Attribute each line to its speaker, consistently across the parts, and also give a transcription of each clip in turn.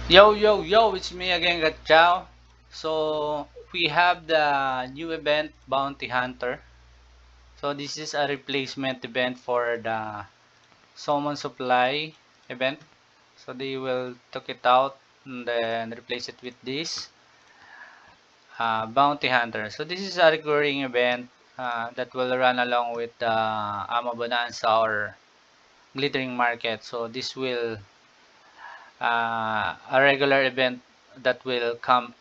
Speaker 1: Yo, yo, yo, it's me again, Gatchao. So, we have the new event, Bounty Hunter. So, this is a replacement event for the Summon Supply event. So, they will took it out and then replace it with this Bounty Hunter. So, this is a recurring event that will run along with the Ama Bonanza or Glittering Market. So, this will a regular event that will come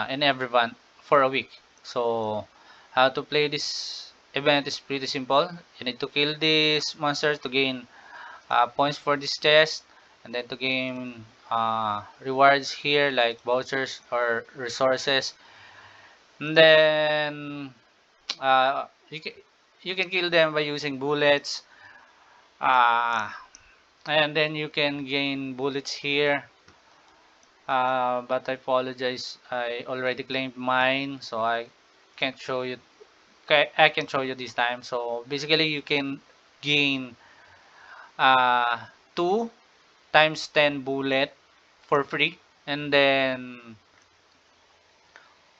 Speaker 1: in everyone for a week. So how to play this event is pretty simple. You need to kill these monsters to gain points for this test, and then to gain rewards here like vouchers or resources. And then uh, you can you can kill them by using bullets. Uh, and then you can gain bullets here. But I apologize. I already claimed mine, so I can't show you. Okay, I can show you this time. So basically, you can gain uh, 2 times 10 bullet for free, and then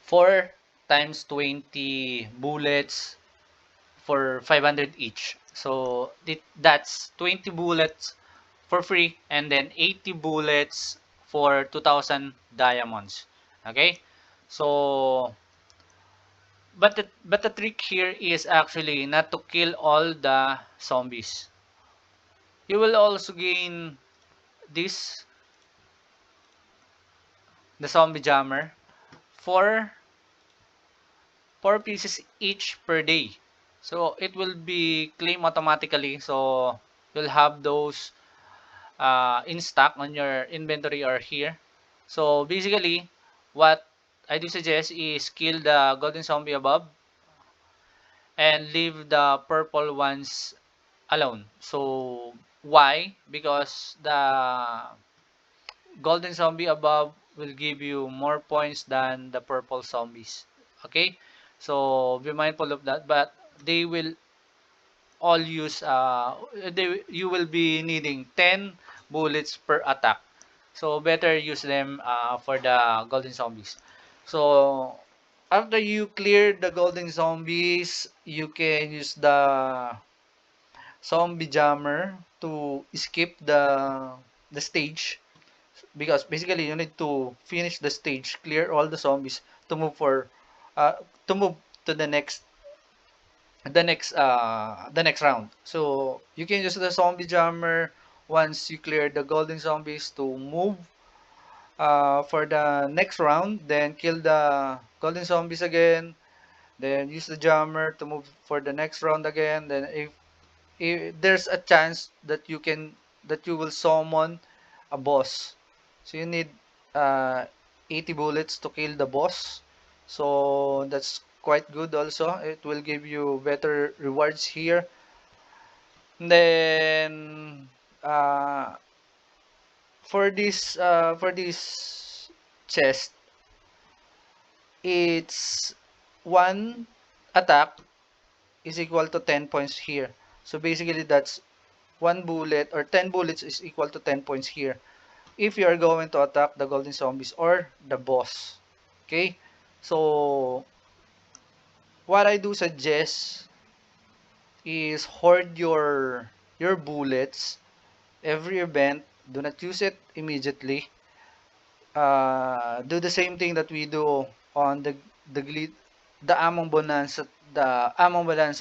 Speaker 1: 4 times 20 bullets for 500 each. So that's 20 bullets for free, and then 80 bullets for 2,000 diamonds. Okay, so but the trick here is actually not to kill all the zombies. You will also gain this, the zombie jammer, for 4 pieces each per day. So it will be claimed automatically. So you'll have those in stock on your inventory or here. So basically, what I do suggest is kill the golden zombie above and leave the purple ones alone. So why? Because the golden zombie above will give you more points than the purple zombies. Okay? So be mindful of that. But they will all use you will be needing 10 bullets per attack. So better use them for the golden zombies. So after you clear the golden zombies, you can use the zombie jammer to skip the stage, because basically you need to finish the stage, clear all the zombies to move for uh, to move to the next round. So you can use the zombie jammer once you clear the golden zombies to move for the next round, then kill the golden zombies again, then use the jammer to move for the next round again. Then if there's a chance that you will summon a boss, so you need uh, 80 bullets to kill the boss. So that's quite good also. It will give you better rewards here. And then uh, for this chest, it's one attack is equal to 10 points here. So basically that's one bullet or 10 bullets is equal to 10 points here if you are going to attack the golden zombies or the boss. Okay, so what I do suggest is hoard your bullets every event. Do not use it immediately. Do the same thing that we do on the Among Bonanza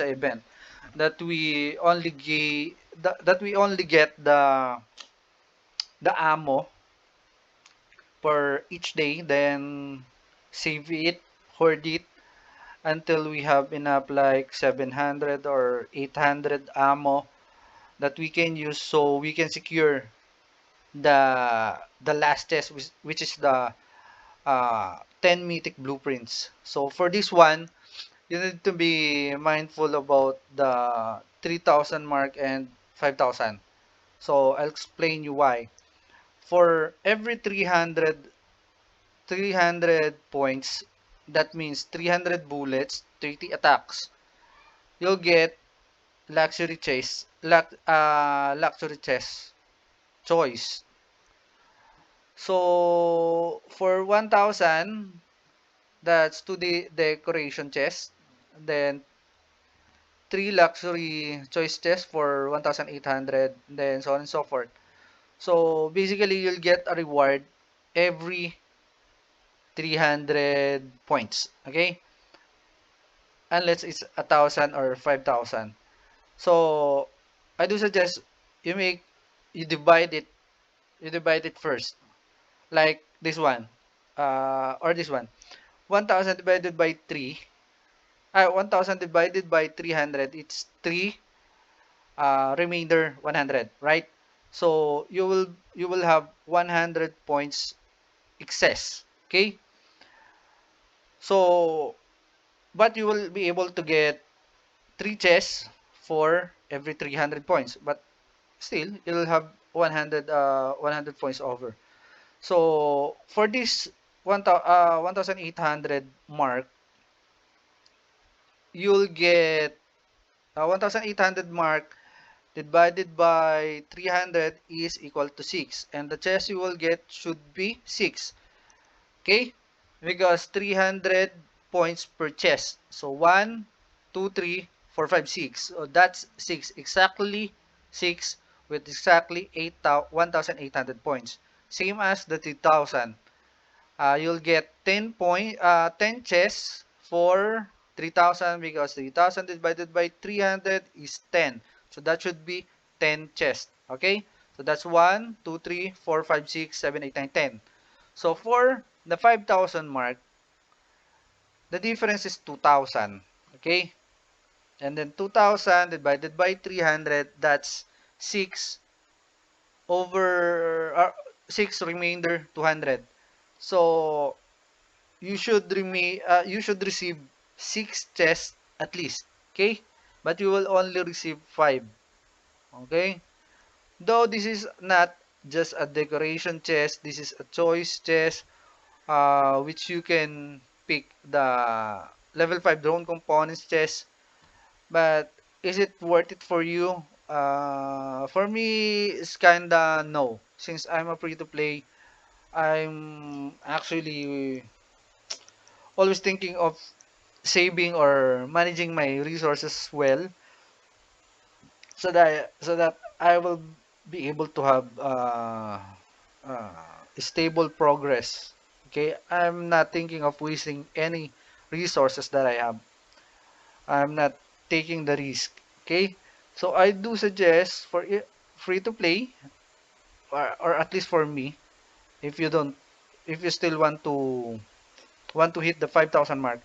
Speaker 1: event, that we only get the ammo for each day, then save it, hoard it until we have enough like 700 or 800 ammo that we can use, so we can secure the last test, which is the 10 mythic blueprints. So for this one, you need to be mindful about the 3000 mark and 5000. So I'll explain you why. For every 300 points, that means 300 bullets, 30 attacks, you'll get luxury chest choice. So for 1,000, that's two decoration chest. Then three luxury choice chests for 1,800. Then so on and so forth. So basically, you'll get a reward every 300 points. Okay, unless it's 1,000 or 5,000. So I do suggest you make you divide it you divide it first, like this one, or this one. 1,000 divided by 3, 1,000 divided by 300, it's 3, remainder 100, right? So you will have 100 points excess. Okay, so but you will be able to get 3 chests for every 300 points, but still you'll have 100 points over. So for this 1,800 mark, you'll get 1,800 mark divided by 300 is equal to 6, and the chest you will get should be 6. Okay, because 300 points per chest. So 1, 2, 3, 4, 5, 6. So that's 6, exactly 6, with exactly 1,800 points. Same as the 3,000. You'll get 10 chests for 3,000, because 3,000 divided by 300 is 10. So that should be 10 chests. Okay? So that's 1, 2, 3, 4, 5, 6, 7, 8, 9, 10. So for the 5,000 mark, the difference is 2,000. Okay? And then 2,000 divided by 300, that's 6 over 6 remainder 200. So you should receive 6 chests at least. Okay? But you will only receive 5. Okay? Though this is not just a decoration chest, this is a choice chest, which you can pick the level 5 drone components chest. But is it worth it for you? For me, it's kinda no. Since I'm a free to play, I'm actually always thinking of saving or managing my resources well, so that I will be able to have stable progress. Okay, I'm not thinking of wasting any resources that I have. I'm not taking the risk. Okay, so I do suggest for free to play, or at least for me, if you don't, if you still want to hit the 5,000 mark.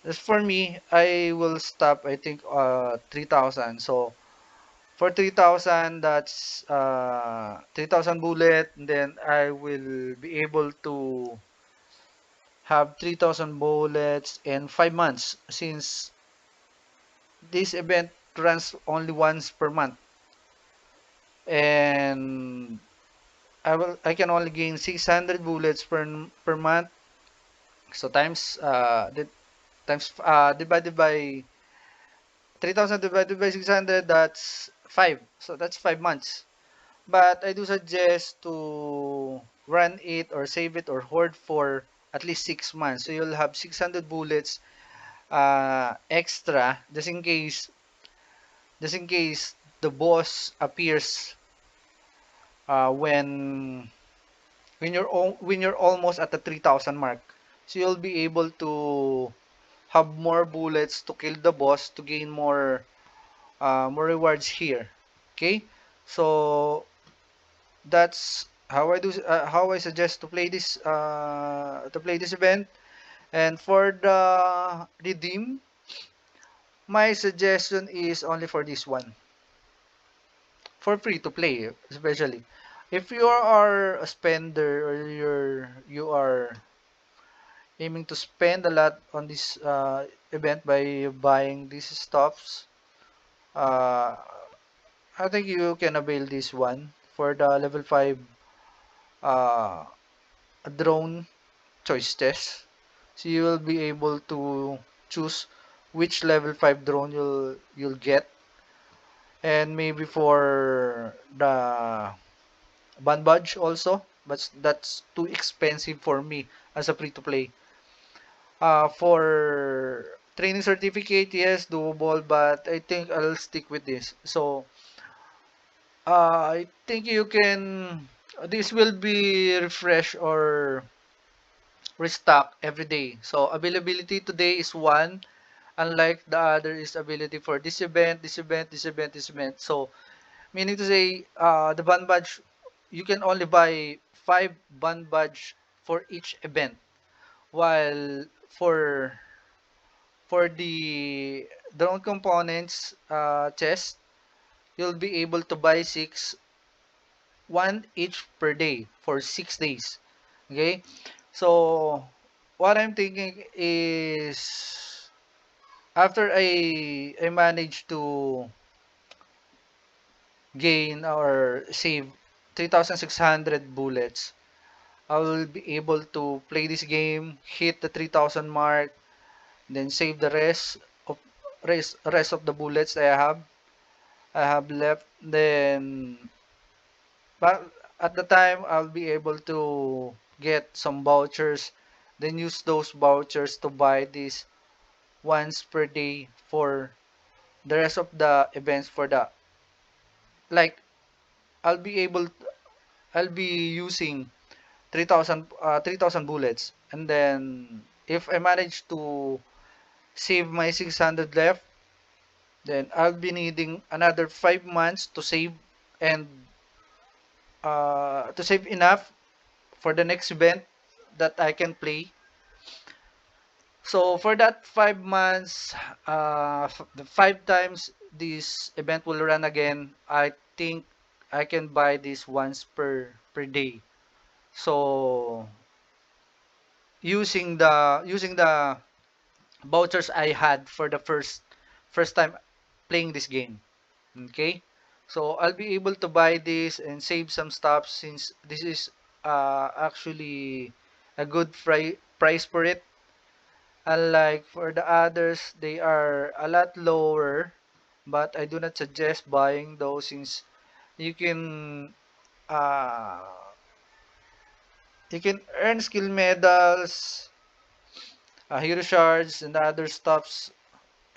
Speaker 1: As for me, I will stop, I think, 3,000. So for 3,000, that's 3,000 bullet. And then I will be able to have 3,000 bullets in 5 months, since this event runs only once per month. And I can only gain 600 bullets per month. So divided by 3,000 divided by 600, that's 5. So that's 5 months. But I do suggest to run it or save it or hoard for at least 6 months. So you'll have 600 bullets extra, just in case the boss appears uh, when when you're almost at the 3,000 mark. So you'll be able to have more bullets to kill the boss to gain more rewards here. Okay, so that's how I suggest to play this event. And for the redeem, my suggestion is only for this one, for free to play, especially if you are a spender, or you are aiming to spend a lot on this event by buying these stuffs. uh, I think you can avail this one for the level 5 uh, drone choice test. So you will be able to choose which level 5 drone you'll get, and maybe for the ban badge also.
Speaker 2: but that's too expensive for me as a free to play. For training certificate, yes, doable, but I think I'll stick with this. So, I think you can, this will be refresh or restock every day. So, availability today is one, unlike the other is ability for this event, this event, this event, this event. So, meaning to say, the band badge, you can only buy 5 band badge for each event, while for the drone components chest, you'll be able to buy 6, one each per day for 6 days. Okay, so what I'm thinking is after I manage to gain or save 3,600 bullets, I will be able to play this game, hit the 3,000 mark, then save the rest of the bullets that I have left. Then, but at the time, I'll be able to get some vouchers, then use those vouchers to buy this once per day for the rest of the events for the like I'll be able I'll be using 3,000 bullets, and then if I manage to save my 600 left, then I'll be needing another 5 months and to save enough for the next event that I can play. So for that 5 months, the 5 times this event will run again, I think I can buy this once per day. So using the vouchers I had for the first time playing this game. Okay, so I'll be able to buy this and save some stuff since this is actually a good price for it. Unlike for the others, they are a lot lower, but I do not suggest buying those since you can uh, you can earn skill medals, hero shards, and other stuffs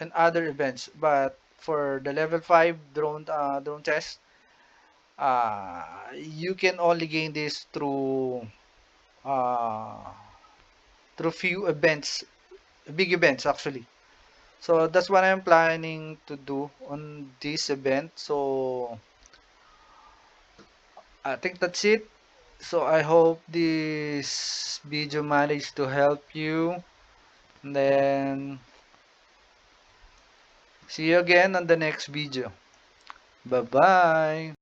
Speaker 2: and other events. But for the level 5 drone test, you can only gain this uh, through few events, big events actually. So that's what I'm planning to do on this event. So I think that's it. So I hope this video managed to help you. And then see you again on the next video. Bye bye.